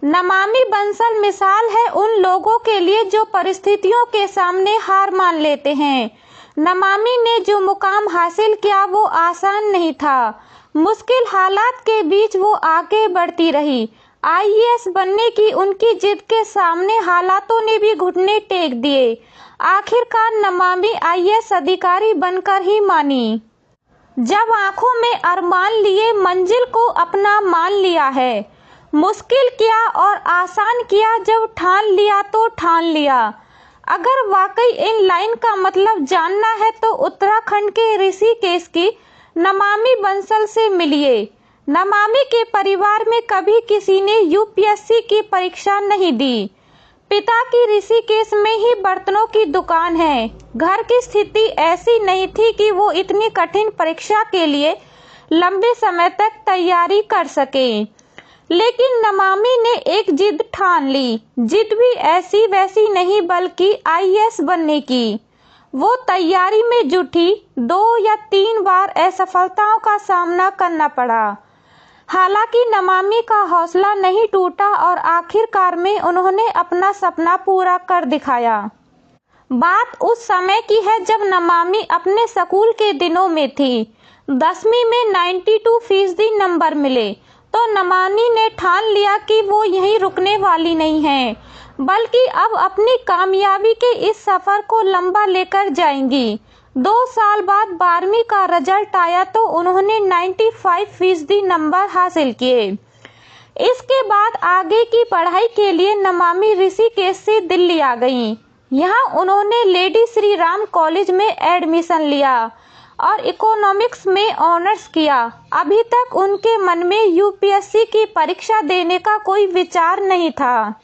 नमामि बंसल मिसाल है उन लोगों के लिए जो परिस्थितियों के सामने हार मान लेते हैं। नमामि ने जो मुकाम हासिल किया वो आसान नहीं था। मुश्किल हालात के बीच वो आगे बढ़ती रही। आईएएस बनने की उनकी जिद के सामने हालातों ने भी घुटने टेक दिए। आखिरकार नमामि आईएएस अधिकारी बनकर ही मानी। जब आंखों में अरमान लिए मंजिल को अपना मान लिया है। मुश्किल किया और आसान किया, जब ठान लिया तो ठान लिया। अगर वाकई इन लाइन का मतलब जानना है तो उत्तराखंड के ऋषिकेश की नमामि बंसल से मिलिए। नमामि के परिवार में कभी किसी ने यूपीएससी की परीक्षा नहीं दी। पिता की ऋषिकेश में ही बर्तनों की दुकान है। घर की स्थिति ऐसी नहीं थी कि वो इतनी कठिन परीक्षा के लिए लंबे समय तक तैयारी कर सके। लेकिन नमामि ने एक जिद ठान ली। जिद भी ऐसी वैसी नहीं, बल्कि आईएएस बनने की। वो तैयारी में जुटी। 2 या 3 बार असफलताओं का सामना करना पड़ा। हालांकि नमामि का हौसला नहीं टूटा और आखिरकार में उन्होंने अपना सपना पूरा कर दिखाया। बात उस समय की है जब नमामि अपने स्कूल के दिनों में थी। 10वीं में 92% नंबर मिले तो नमामि ने ठान लिया कि वो यहीं रुकने वाली नहीं है, बल्कि अब अपनी कामयाबी के इस सफर को लंबा लेकर जाएंगी। 2 साल बाद 12वीं का रिजल्ट आया तो उन्होंने 95% नंबर हासिल किए। इसके बाद आगे की पढ़ाई के लिए नमामि ऋषिकेश से दिल्ली आ गईं। यहाँ उन्होंने लेडी श्री राम कॉलेज में एडमिशन लिया और इकोनॉमिक्स में ऑनर्स किया। अभी तक उनके मन में यूपीएससी की परीक्षा देने का कोई विचार नहीं था।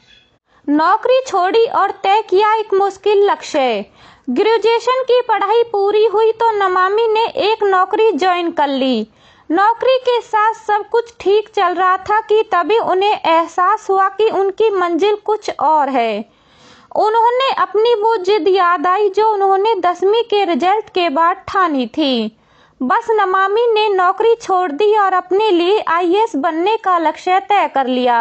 नौकरी छोड़ी और तय किया एक मुश्किल लक्ष्य। ग्रेजुएशन की पढ़ाई पूरी हुई तो नमामि ने एक नौकरी ज्वाइन कर ली। नौकरी के साथ सब कुछ ठीक चल रहा था कि तभी उन्हें एहसास हुआ कि उनकी मंजिल कुछ और है। उन्होंने अपनी वो जिद याद आई जो उन्होंने 10वीं के रिजल्ट के बाद ठानी थी। बस नमामि ने नौकरी छोड़ दी और अपने लिए आईएएस बनने का लक्ष्य तय कर लिया।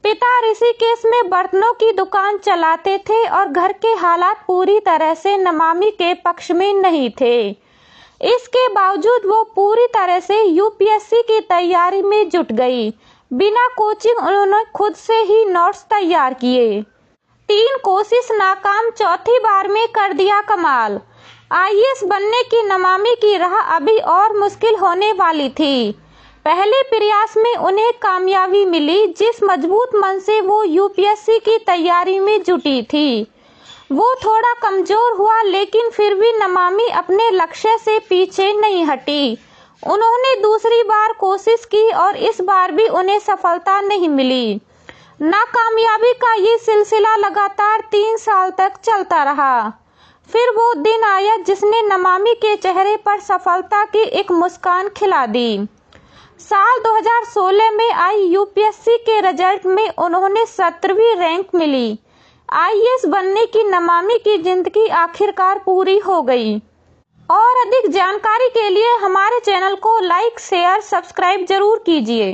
पिता ऋषिकेश में बर्तनों की दुकान चलाते थे और घर के हालात पूरी तरह से नमामि के पक्ष में नहीं थे। इसके बावजूद वो पूरी तरह से यूपीएससी की तैयारी में जुट गई। बिना कोचिंग उन्होंने खुद से ही नोट्स तैयार किए। 3 कोशिश नाकाम, चौथी बार में कर दिया कमाल। आईएएस बनने की नमामि की राह अभी और मुश्किल होने वाली थी। पहले प्रयास में उन्हें कामयाबी मिली। जिस मजबूत मन से वो यूपीएससी की तैयारी में जुटी थी वो थोड़ा कमजोर हुआ, लेकिन फिर भी नमामि अपने लक्ष्य से पीछे नहीं हटी। उन्होंने दूसरी बार कोशिश की और इस बार भी उन्हें सफलता नहीं मिली। नाकामयाबी का ये सिलसिला लगातार 3 साल तक चलता रहा। फिर वो दिन आया जिसने नमामि के चेहरे पर सफलता की एक मुस्कान खिला दी। साल 2016 में आई यूपीएससी के रिजल्ट में उन्होंने 17वीं रैंक मिली। आईएएस बनने की नमामि की जिंदगी आखिरकार पूरी हो गई। और अधिक जानकारी के लिए हमारे चैनल को लाइक, शेयर, सब्सक्राइब जरूर कीजिए।